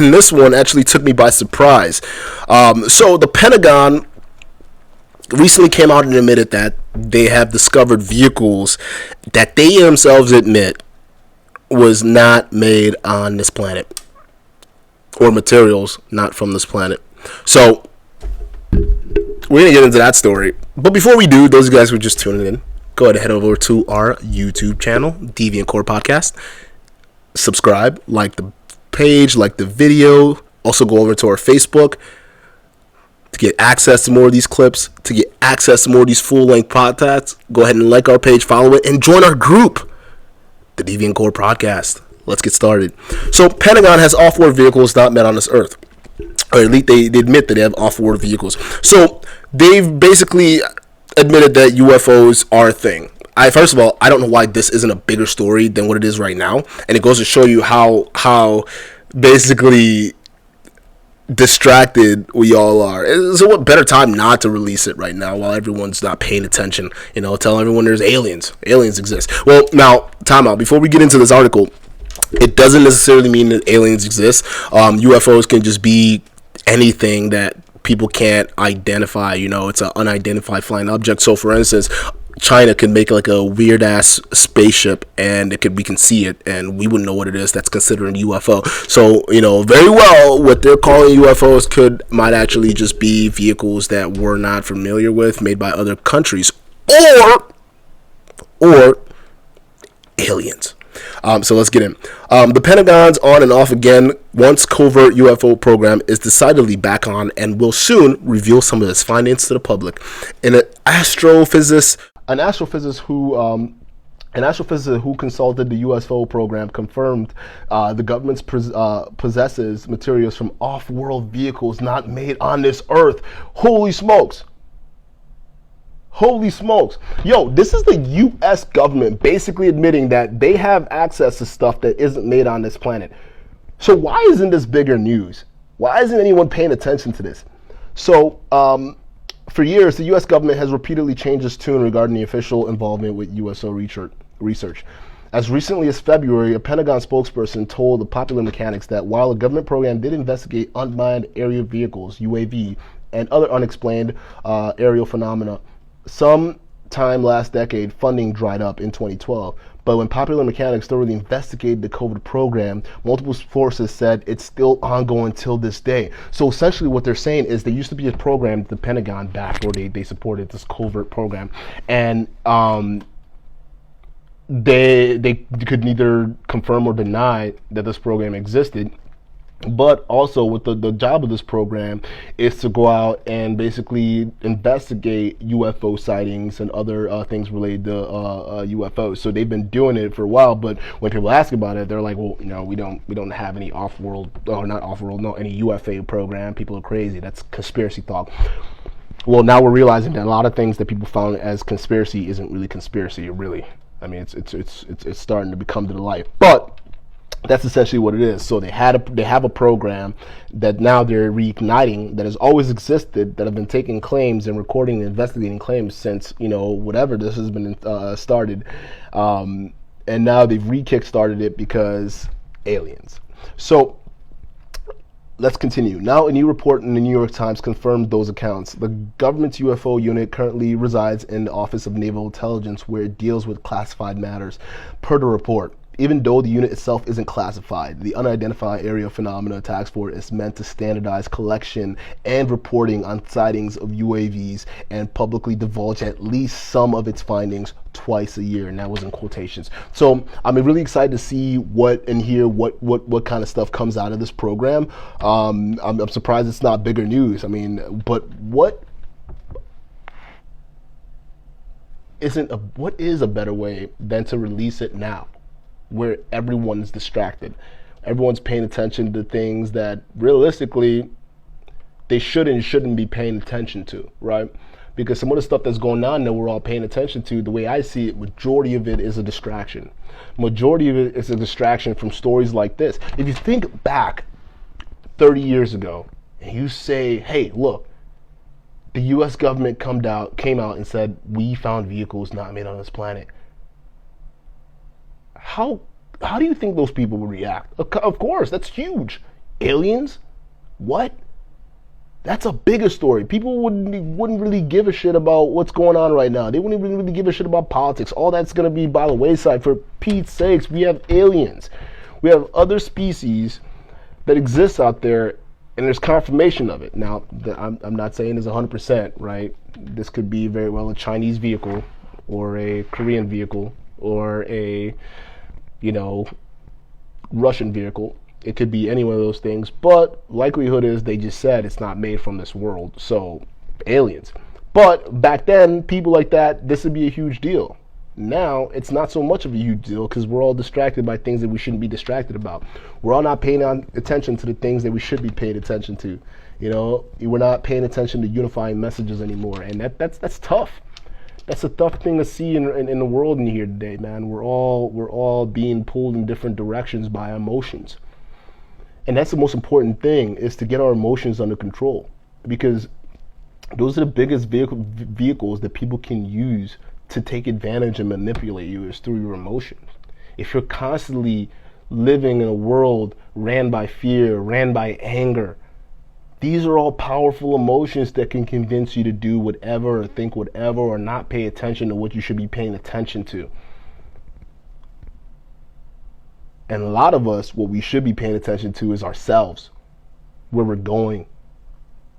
And this one actually took me by surprise. So the Pentagon recently came out and admitted that they have discovered vehicles that they themselves admit was not made on this planet, or materials not from this planet. So we're gonna get into that story. But before we do, those of you guys who are just tuning in, go ahead and head over to our YouTube channel, Deviant Core Podcast. Subscribe, like the page, like the video. Also go over to our Facebook to get access to more of these clips, to get access to more of these full-length podcasts. Go ahead and like our page, follow it, and join our group, the Deviant Core Podcast. Let's get started. So Pentagon has off-world vehicles not met on this earth. Or at least they admit that they have off-world vehicles. So they've basically admitted that UFOs are a thing. First of all, I don't know why this isn't a bigger story than what it is right now. And it goes to show you how basically distracted we all are. So what better time not to release it right now while everyone's not paying attention? Tell everyone there's aliens. Aliens exist. Well, now, time out. Before we get into this article, it doesn't necessarily mean that aliens exist. UFOs can just be anything that people can't identify. It's an unidentified flying object. So, for instance, China could make like a weird ass spaceship, and we can see it, and we wouldn't know what it is. That's considered a UFO. So, very well, what they're calling UFOs might actually just be vehicles that we're not familiar with, made by other countries, or aliens. So let's get in. The Pentagon's on and off again once covert UFO program is decidedly back on, and will soon reveal some of its findings to the public. An astrophysicist who consulted the UFO program confirmed the government possesses materials from off-world vehicles not made on this earth. Holy smokes. Yo, this is the U.S. government basically admitting that they have access to stuff that isn't made on this planet. So why isn't this bigger news? Why isn't anyone paying attention to this? So, for years, the U.S. government has repeatedly changed its tune regarding the official involvement with UFO research. As recently as February, a Pentagon spokesperson told the Popular Mechanics that while the government program did investigate unmanned aerial vehicles, UAV, and other unexplained aerial phenomena, sometime last decade, funding dried up in 2012. But when Popular Mechanics thoroughly investigated the COVID program, multiple sources said it's still ongoing till this day. So essentially what they're saying is there used to be a program the Pentagon backed, or they supported this covert program, and they could neither confirm or deny that this program existed. But also, what the job of this program is to go out and basically investigate UFO sightings and other things related to UFOs. So they've been doing it for a while. But when people ask about it, they're like, "Well, we don't have any any UFO program. People are crazy. That's conspiracy talk." Well, now we're realizing that a lot of things that people found as conspiracy isn't really conspiracy. Really, I mean, it's starting to become to the light, but that's essentially what it is. So they have a program that now they're reigniting, that has always existed, that have been taking claims and recording and investigating claims since whatever this has been started, and now they've kickstarted it because aliens. So let's continue. Now, a new report in the New York Times confirmed those accounts. The government's UFO unit currently resides in the Office of Naval Intelligence, where it deals with classified matters. Per the report, even though the unit itself isn't classified, the Unidentified Aerial Phenomena Task Force is meant to standardize collection and reporting on sightings of UAVs and publicly divulge at least some of its findings twice a year, and that was in quotations. So I'm really excited to see what kind of stuff comes out of this program. I'm surprised it's not bigger news. I mean, but what is a better way than to release it now, where everyone's distracted, everyone's paying attention to things that realistically they shouldn't be paying attention to, right? Because some of the stuff that's going on that we're all paying attention to, the way I see it, majority of it is a distraction. Majority of it is a distraction from stories like this. If you think back 30 years ago and you say, hey, look, the U.S. government came out and said, we found vehicles not made on this planet. How do you think those people would react? Of course, that's huge. Aliens? What? That's a bigger story. People wouldn't really give a shit about what's going on right now. They wouldn't even really give a shit about politics. All that's going to be by the wayside. For Pete's sakes, we have aliens. We have other species that exist out there, and there's confirmation of it. Now, I'm not saying it's 100%, right? This could be very well a Chinese vehicle or a Korean vehicle or a, Russian vehicle. It could be any one of those things, but likelihood is they just said it's not made from this world, so aliens. But back then, people like that, this would be a huge deal. Now, it's not so much of a huge deal because we're all distracted by things that we shouldn't be distracted about. We're all not paying attention to the things that we should be paying attention to. We're not paying attention to unifying messages anymore, and that's tough. That's a tough thing to see in the world in here today, man. We're all being pulled in different directions by emotions. And that's the most important thing, is to get our emotions under control, because those are the biggest vehicles that people can use to take advantage and manipulate you, is through your emotions. If you're constantly living in a world ran by fear, ran by anger, these are all powerful emotions that can convince you to do whatever or think whatever or not pay attention to what you should be paying attention to. And a lot of us, what we should be paying attention to is ourselves, where we're going,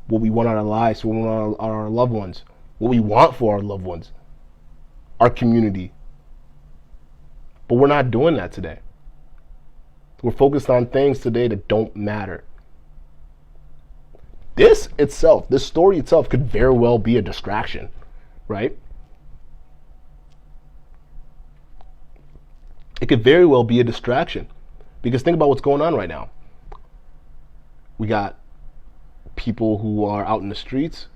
what we want out of our lives, what we want out of our loved ones, what we want for our loved ones, our community. But we're not doing that today. We're focused on things today that don't matter. This story itself could very well be a distraction, right? It could very well be a distraction, because think about what's going on right now. We got people who are out in the streets.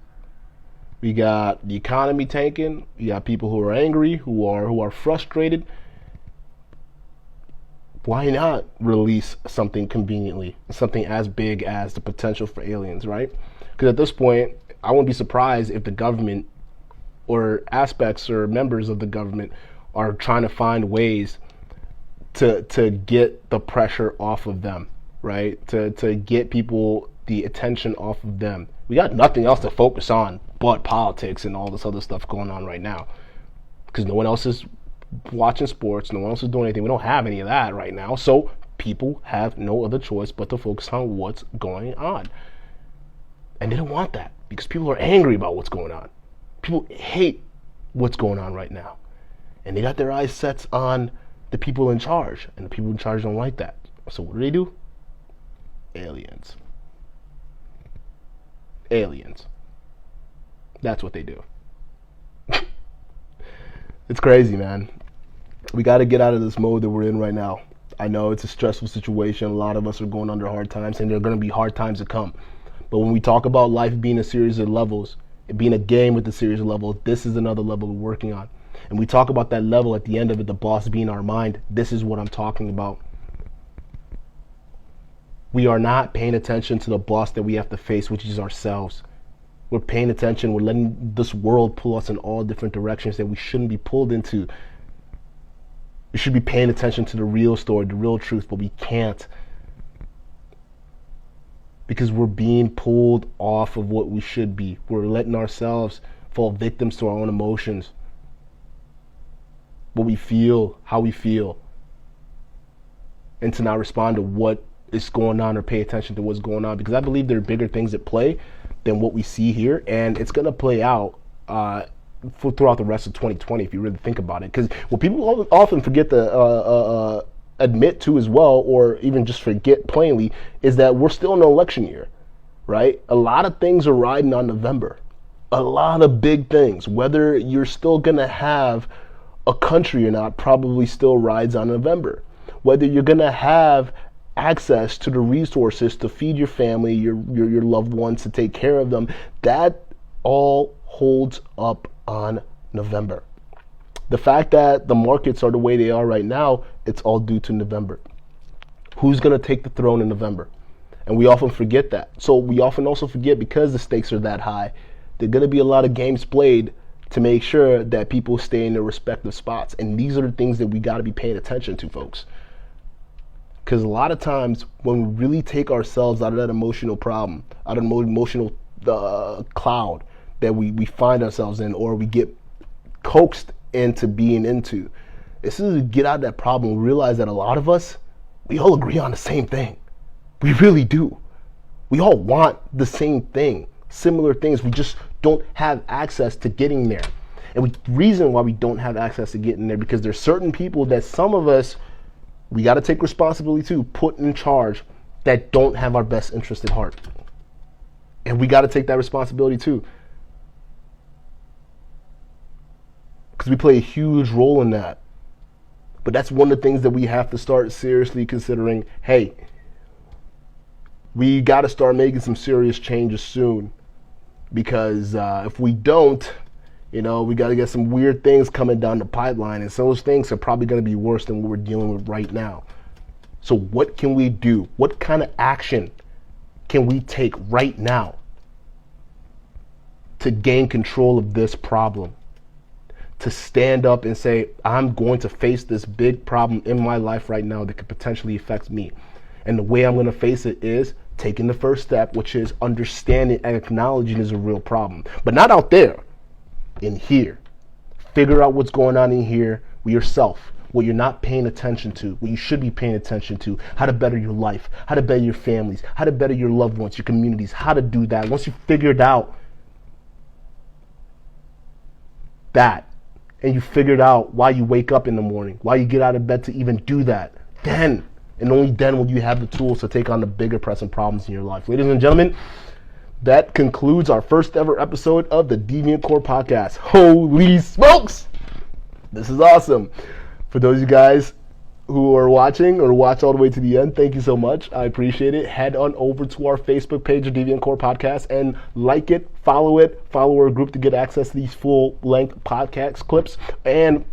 We got the economy tanking. We got people who are angry, who are frustrated. Why not release something conveniently, something as big as the potential for aliens, right? Because at this point, I wouldn't be surprised if the government or aspects or members of the government are trying to find ways to get the pressure off of them, right? To get people the attention off of them. We got nothing else to focus on but politics and all this other stuff going on right now, because no one else is watching sports, no one else is doing anything. We don't have any of that right now, so people have no other choice but to focus on what's going on. And they don't want that, because people are angry about what's going on. People hate what's going on right now, and they got their eyes set on the people in charge, and the people in charge don't like that. So what do? Aliens. That's what they do. It's crazy, man. We got to get out of this mode that we're in right now. I know it's a stressful situation. A lot of us are going under hard times, and there are going to be hard times to come. But when we talk about life being a series of levels, it being a game with a series of levels, this is another level we're working on. And we talk about that level at the end of it, the boss being our mind. This is what I'm talking about. We are not paying attention to the boss that we have to face, which is ourselves. We're paying attention. We're letting this world pull us in all different directions that we shouldn't be pulled into. We should be paying attention to the real story, the real truth, but we can't, because we're being pulled off of what we should be. We're letting ourselves fall victims to our own emotions, what we feel, how we feel, and to not respond to what is going on or pay attention to what's going on, because I believe there are bigger things at play than what we see here, and it's going to play out throughout the rest of 2020 if you really think about it. Because what people often forget to admit to as well, or even just forget plainly, is that we're still in an election year, right? A lot of things are riding on November. A lot of big things. Whether you're still going to have a country or not probably still rides on November. Whether you're going to have access to the resources to feed your family, your loved ones, to take care of them, that all holds up on November. The fact that the markets are the way they are right now, it's all due to November. Who's going to take the throne in November? And we often forget that. So we often also forget, because the stakes are that high, there are going to be a lot of games played to make sure that people stay in their respective spots. And these are the things that we got to be paying attention to, folks. Because a lot of times when we really take ourselves out of that emotional problem, out of the emotional cloud that we find ourselves in, or we get coaxed into being into, as soon as we get out of that problem, we realize that a lot of us, we all agree on the same thing. We really do. We all want the same thing, similar things. We just don't have access to getting there. And the reason why we don't have access to getting there, because there's certain people that some of us, we got to take responsibility to, put in charge, that don't have our best interest at heart. And we got to take that responsibility too. Because we play a huge role in that. But that's one of the things that we have to start seriously considering. Hey, we got to start making some serious changes soon. Because if we don't, we got to get some weird things coming down the pipeline. And some of those things are probably going to be worse than what we're dealing with right now. So what can we do? What kind of action can we take right now to gain control of this problem? To stand up and say, I'm going to face this big problem in my life right now that could potentially affect me. And the way I'm going to face it is taking the first step, which is understanding and acknowledging is a real problem. But not out there, in here. Figure out what's going on in here with yourself, what you're not paying attention to, what you should be paying attention to, how to better your life, how to better your families, how to better your loved ones, your communities, how to do that. Once you figured out that, and you figured out why you wake up in the morning, why you get out of bed to even do that, then, and only then will you have the tools to take on the bigger pressing problems in your life. Ladies and gentlemen, that concludes our first ever episode of the Deviant Core Podcast. Holy smokes! This is awesome. For those of you guys who are watching or watch all the way to the end, thank you so much. I appreciate it. Head on over to our Facebook page, the Deviant Core Podcast, and like it, follow our group to get access to these full-length podcast clips and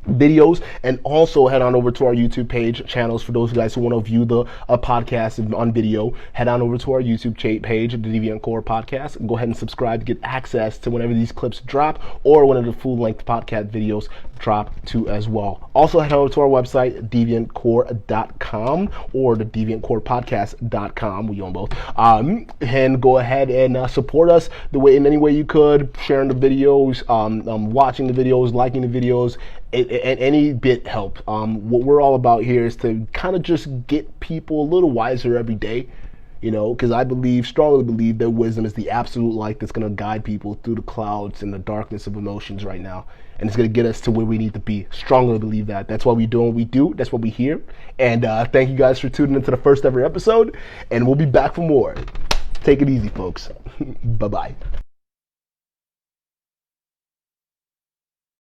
videos, and also head on over to our YouTube page channels for those guys who want to view the podcast on video. Head on over to our YouTube page, the Deviant Core Podcast, and go ahead and subscribe to get access to whenever these clips drop or whenever the full-length podcast videos drop too as well. Also head over to our website, deviantcore.com or the deviantcorepodcast.com. We own both. And go ahead and support us in any way you could, sharing the videos, watching the videos, liking the videos. And any bit help. What we're all about here is to kind of just get people a little wiser every day, because I strongly believe that wisdom is the absolute light that's going to guide people through the clouds and the darkness of emotions right now. And it's going to get us to where we need to be. Strongly believe that. That's why we do what we do. That's what we hear. And thank you guys for tuning into the first ever episode. And we'll be back for more. Take it easy, folks. Bye-bye.